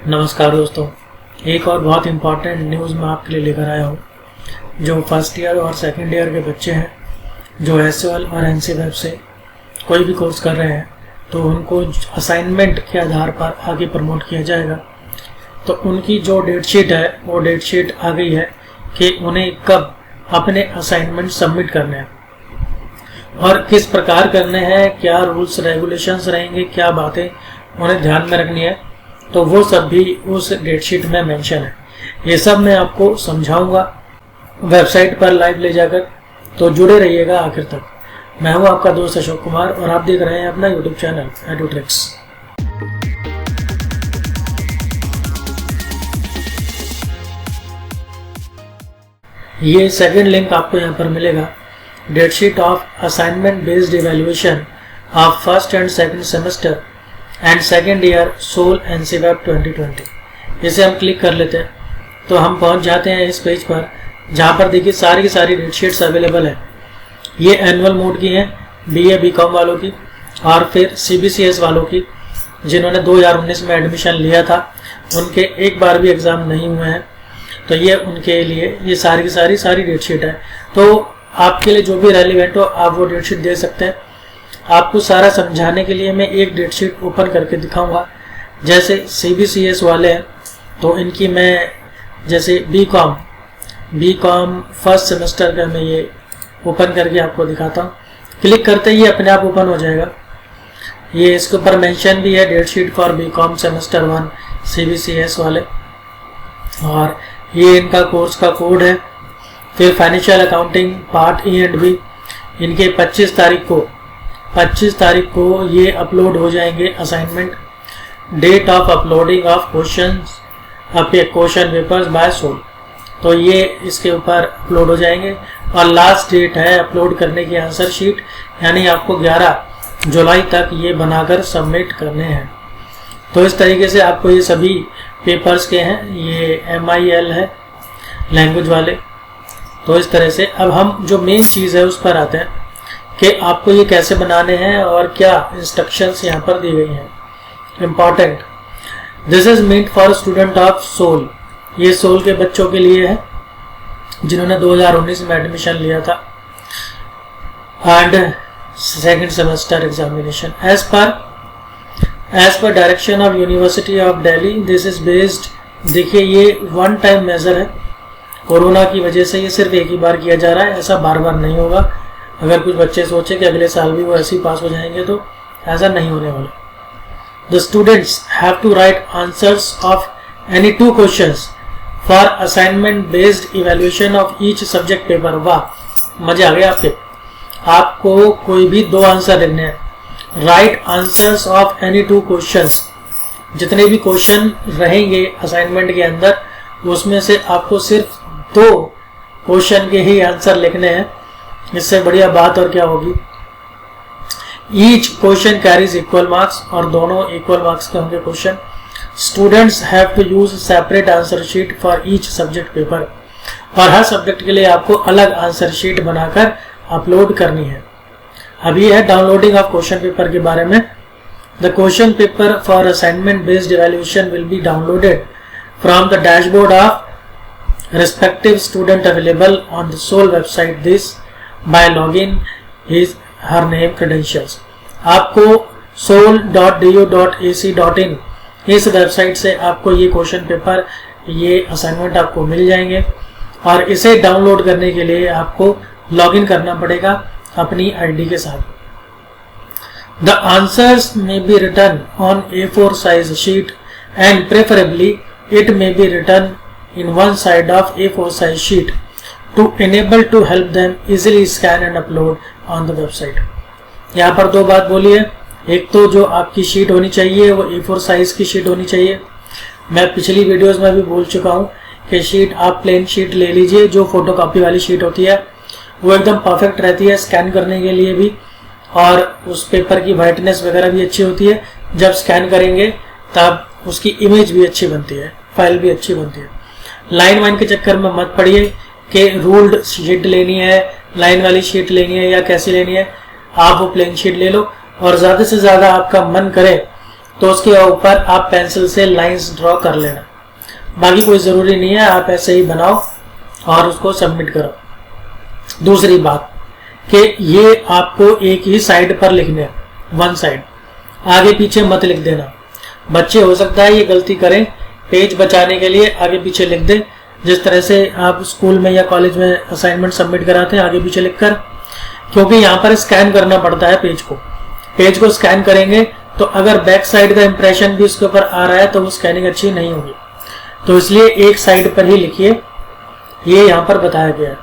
नमस्कार दोस्तों, एक और बहुत इम्पॉर्टेंट न्यूज़ मैं आपके लिए लेकर आया हूँ। जो फर्स्ट ईयर और सेकंड ईयर के बच्चे हैं जो एसओएल और एनसीवेब से कोई भी कोर्स कर रहे हैं तो उनको असाइनमेंट के आधार पर आगे प्रमोट किया जाएगा। तो उनकी जो डेट शीट है वो डेट शीट आ गई है कि उन्हें कब अपने असाइनमेंट सबमिट करने हैं और किस प्रकार करने हैं, क्या रूल्स रेगुलेशंस रहेंगे, क्या बातें उन्हें ध्यान में रखनी है। तो वो सब भी उस डेट शीट में मेंशन है। ये सब मैं आपको समझाऊंगा वेबसाइट पर लाइव ले जाकर, तो जुड़े रहिएगा आखिर तक। मैं हूं आपका दोस्त अशोक कुमार और आप देख रहे हैं अपना यूट्यूब चैनल एडुट्रिक्स। ये सेकंड लिंक आपको यहाँ पर मिलेगा, date sheet of assignment based evaluation of first and second semester and second year SOL NCWEB 2020। इसे हम क्लिक कर लेते हैं तो हम पहुंच जाते हैं इस पेज पर, जहां पर देखिए सारी की सारी डेट शीट्स अवेलेबल है। ये एनुअल मोड की हैं, बीए बीकॉम वालों की और फिर सीबीसीएस वालों की, जिन्होंने 2019 में एडमिशन लिया था, उनके एक बार भी एग्जाम नहीं हुए हैं। तो ये उनके लिए ये सारी की सारी डेट शीट है। तो आपके लिए जो भी रेलिवेंट हो आप वो डेट शीट दे सकते हैं। आपको सारा समझाने के लिए मैं एक डेट शीट ओपन करके दिखाऊंगा। जैसे सीबीसीएस वाले हैं तो इनकी मैं जैसे बीकॉम फर्स्ट सेमेस्टर का मैं ये ओपन करके आपको दिखाता हूँ। क्लिक करते ही अपने आप ओपन हो जाएगा। ये इसके ऊपर मेंशन भी है, date sheet for BCom semester 1 CBCS वाले, और ये इनका कोर्स का कोड है। फिर financial accounting part A and B इनके 25 तारीख को ये अपलोड हो जाएंगे assignment. Date of uploading of question papers by SOL, तो ये इसके ऊपर अपलोड हो जाएंगे। और लास्ट डेट है अपलोड करने की आंसर शीट, यानी आपको 11 जुलाई तक ये बनाकर सबमिट करने हैं। तो इस तरीके से आपको ये सभी पेपर्स के हैं। ये MIL है लैंग्वेज वाले। तो इस तरह से अब हम जो मेन चीज़ है उस पर आते हैं कि आपको ये कैसे बनाने हैं और क्या इंस्ट्रक्शंस यहाँ पर दी गई हैं। Important, this is meant for student of SOL. ये सोल के बच्चों के लिए है जिन्होंने 2019 में एडमिशन लिया था and second semester examination as per direction of University of Delhi. This is based, देखिए ये वन टाइम मेजर है। कोरोना की वजह से ये सिर्फ एक ही बार किया जा रहा है, ऐसा बार बार नहीं होगा। अगर कुछ बच्चे सोचे कि अगले साल भी वो ऐसे ही पास हो जाएंगे तो ऐसा नहीं होने वाला। The students have to write answers of any 2 questions for assignment based evaluation of each subject paper. वाह, मजे आ गए आपके। आपको कोई भी 2 आंसर लिखने हैं। Right answers of any 2 questions, जितने भी क्वेश्चन रहेंगे असाइनमेंट के अंदर उसमें से आपको सिर्फ 2 क्वेश्चन के ही आंसर लिखने हैं। इससे बढ़िया बात और क्या होगी। Each question carries equal marks, और दोनों इक्वल मार्क्स के होंगे question. Students have to use separate answer sheet for each subject paper, और हर सब्जेक्ट के लिए आपको अलग आंसर शीट बनाकर अपलोड करनी है। अब ये है डाउनलोडिंग ऑफ क्वेश्चन पेपर के बारे में। The question paper for assignment based evaluation will be downloaded from the dashboard of respective student available on the SOL website this by login her name credentials। आपको sol.du.ac.in इस website से आपको ये question paper, ये assignment आपको मिल जाएंगे, और इसे डाउनलोड करने के लिए आपको लॉगिन करना पड़ेगा अपनी आईडी के साथ। The answers may be written on A4 size sheet and preferably it may be written in one side of A4 size sheet to enable to help them easily scan and upload on the website। यहाँ पर 2 बात बोली है। एक तो जो आपकी sheet होनी चाहिए वो A4 साइज की शीट होनी चाहिए। मैं पिछली वीडियोस में भी बोल चुका हूँ कि शीट आप प्लेन शीट ले लीजिए, जो फोटोकॉपी वाली शीट होती है वो एकदम परफेक्ट रहती है स्कैन करने के लिए भी, और उस पेपर की वाइटनेस वगैरह भी अच्छी होती है। जब स्कैन करेंगे तब उसकी इमेज भी अच्छी बनती है, फाइल भी अच्छी बनती है। लाइन वाइन के चक्कर में मत पड़िए कि रूल्ड शीट लेनी है, लाइन वाली शीट लेनी है या कैसी लेनी है। आप वो प्लेन शीट ले लो, और ज़्यादा से ज़्यादा आपका मन करे तो उसके ऊपर आप पेंसिल से लाइंस ड्रॉ कर लेना, बाकी कोई ज़रूरी नहीं है, आप ऐसे ही बनाओ और उसको सबमिट करो। दूसरी बात कि ये आपको एक ही साइड पर लिखने हैं, वन साइड, आगे पीछे मत लिख देना। बच्चे हो सकता है ये गलती करें, पेज बचाने के लिए आगे पीछे लिख दें, जिस तरह से आप स्कूल में या कॉलेज में असाइनमेंट सबमिट कराते हैं आगे पीछे लिखकर, क्योंकि यहाँ पर स्कैन करना पड़ता है पेज को स्कैन करेंगे तो अगर बैक साइड का इंप्रेशन भी उसके ऊपर आ रहा है तो वो स्कैनिंग अच्छी नहीं होगी, तो इसलिए एक साइड पर ही लिखिए, ये यहाँ पर बताया गया है।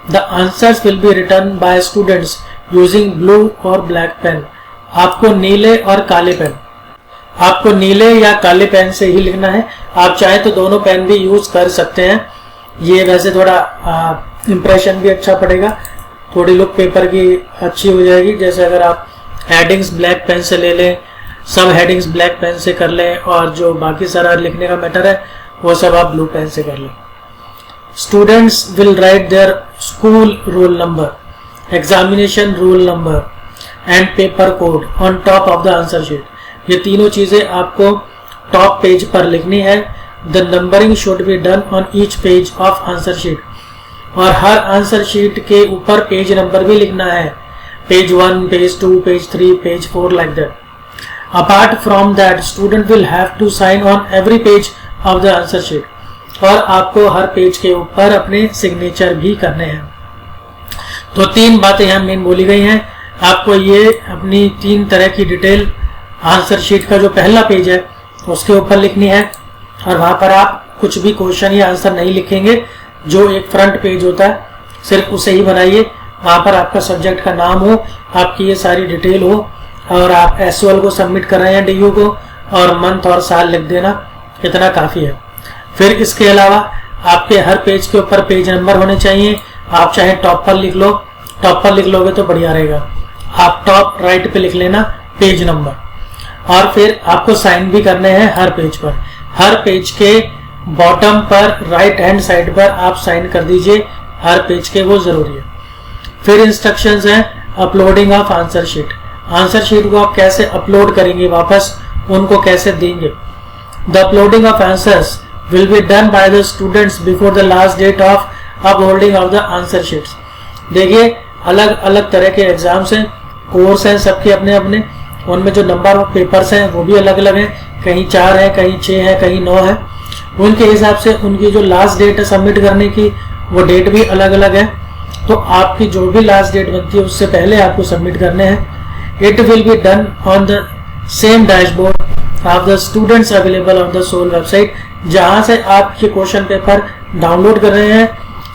The answers will be written by students using blue और ब्लैक पेन। आपको नीले और काले पेन, आपको नीले या काले पेन से ही लिखना है। आप चाहे तो दोनों पेन भी यूज कर सकते हैं, ये वैसे थोड़ा इंप्रेशन भी अच्छा पड़ेगा, थोड़ी लुक पेपर की अच्छी हो जाएगी। जैसे अगर आप हेडिंग्स ब्लैक पेन से ले लें, सब हेडिंग्स ब्लैक पेन से कर लें, और जो बाकी सारा लिखने का मैटर है वो सब आप ब्लू पेन से कर लें। Students will write their school roll number, examination roll number and paper code on top of the answer sheet. ये तीनों चीजें आपको टॉप पेज पर लिखनी है। The numbering should be done on each page of answer sheet, और हर answer sheet के ऊपर पेज नंबर भी लिखना है, page 1, page 2, page 3, page 4 like that. Apart from that student will have to sign on every page of the answer sheet, और आपको हर page के ऊपर अपने सिग्नेचर भी करने हैं। तो 3 बातें यहाँ मेन बोली गई हैं। आपको ये अपनी 3 तरह की डिटेल आंसर शीट का जो पहला पेज है उसके ऊपर लिखनी है, और वहां पर आप कुछ भी क्वेश्चन या आंसर नहीं लिखेंगे, जो एक फ्रंट पेज होता है सिर्फ उसे ही बनाइए। वहां पर आपका सब्जेक्ट का नाम हो, आपकी ये सारी डिटेल हो, और आप एसओएल को सबमिट कर रहे हैं डीयू को, और मंथ और साल लिख देना, इतना काफी है। फिर इसके अलावा आपके हर पेज के ऊपर पेज नंबर होने चाहिए। आप चाहे टॉप पर लिख लो, टॉप पर लिख लोगे तो बढ़िया रहेगा, आप टॉप राइट पे लिख लेना पेज नंबर। और फिर आपको साइन भी करने हैं हर पेज पर, हर पेज के बॉटम पर राइट हैंड साइड पर आप साइन कर दीजिए हर पेज के, वो जरूरी है। फिर इंस्ट्रक्शंस हैं uploading of answer sheet. Answer sheet को आप कैसे अपलोड करेंगे, वापस उनको कैसे देंगे। The uploading of answers will be done by the students before the last date of uploading of the answer sheets। देखिए अलग अलग तरह के एग्जाम्स हैं, कोर्स हैं, सबके अपने अपने, उनमें जो नंबर ऑफ पेपर्स हैं वो भी अलग अलग हैं, कहीं 4 है, कहीं 6 है, कहीं 9 है। उनके हिसाब से उनकी जो लास्ट डेट है सबमिट करने की, वो डेट भी अलग अलग है। तो आपकी जो भी लास्ट डेट बनती है उससे पहले आपको सबमिट करने हैं। It will be done on the same dashboard of the students available on the SOL website. जहां से आप ये क्वेश्चन पेपर डाउनलोड कर रहे हैं,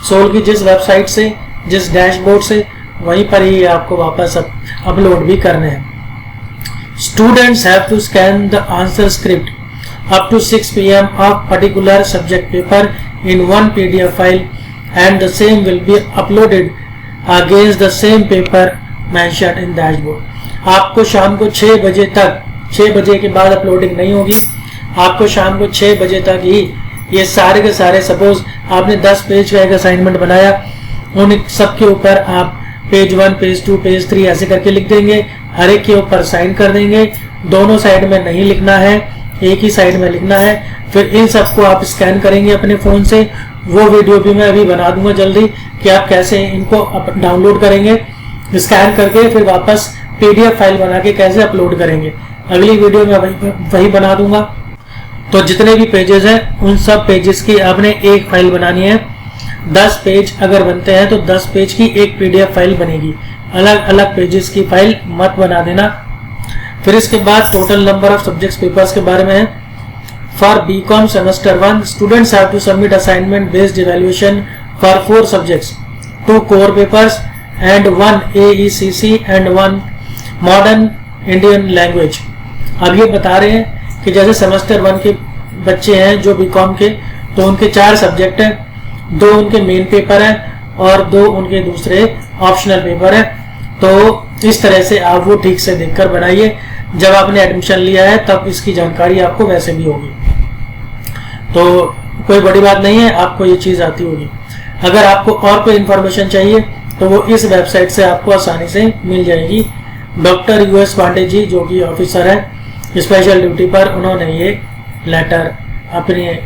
सोल की जिस वेबसाइट से, जिस डैशबोर्ड से, वहीं पर ही आपको वापस अपलोड भी करने हैं। Students have to scan the answer script up to 6 PM of particular subject paper in 1 PDF file and the same will be uploaded against the same paper mentioned in dashboard. आपको शाम को 6 बजे तक, 6 बजे के बाद अपलोडिंग नहीं होगी, आपको शाम को 6 बजे तक ही ये सारे के सारे, सपोज आपने 10 पेज का एक असाइनमेंट बनाया, उन सब के ऊपर आप पेज 1, पेज 2, पेज 3 ऐसे करके लिख देंगे, हर एक के ऊपर साइन कर देंगे। दोनों साइड में नहीं लिखना है, एक ही साइड में लिखना है। फिर इन सबको आप स्कैन करेंगे अपने फोन से। वो वीडियो भी मैं अभी बना दूंगा जल्दी कि आप कैसे इनको डाउनलोड करेंगे, स्कैन करके फिर वापस PDF फाइल बना के कैसे अपलोड करेंगे। अगली वीडियो में वही बना दूंगा। तो जितने भी पेजेस हैं उन सब पेजेस की आपने एक फाइल बनानी है। 10 पेज अगर बनते हैं तो 10 पेज की एक PDF फाइल बनेगी, अलग अलग पेजेस की फाइल मत बना देना। फिर इसके बाद total number of subjects papers के बारे में है। For BCom semester 1 students have to submit assignment based evaluation for 4 subjects, 2 core papers and 1 AECC and 1 modern Indian language. अब ये बता रहे हैं कि जैसे सेमेस्टर 1 के बच्चे हैं जो BCom के, तो उनके 4 सब्जेक्ट हैं, 2 उनके मेन पेपर हैं और 2 उनके दूसरे ऑप्शनल पेपर हैं। तो इस तरह से आप वो ठीक से देखकर बनाइए। जब आपने एडमिशन लिया है तब इसकी जानकारी आपको वैसे भी होगी, तो कोई बड़ी बात नहीं है, आपको ये चीज आती होगी। अगर आपको और कोई इंफॉर्मेशन चाहिए तो वो इस वेबसाइट से आपको आसानी से मिल जाएगी। डॉक्टर US पांडे जी जो कि ऑफिसर है स्पेशल ड्यूटी पर उन्होंने ये लेटर अपने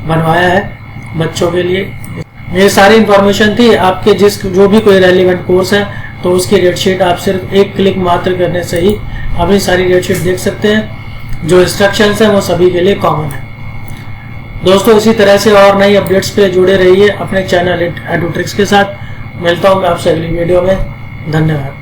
बनवाया है बच्चों के लिए। ये सारी इंफॉर्मेशन थी। आपके जो भी कोई रेलिवेंट कोर्स है तो उसकी डेट शीट आप सिर्फ एक क्लिक मात्र करने से ही अपनी सारी डेट शीट देख सकते हैं। जो इंस्ट्रक्शंस हैं वो सभी के लिए कॉमन है। दोस्तों इसी तरह से और नई अपडेट्स पे जुड़े रहिए अपने चैनल एडुट्रिक्स के साथ। मिलता हूँ मैं आपसे अगली वीडियो में। धन्यवाद।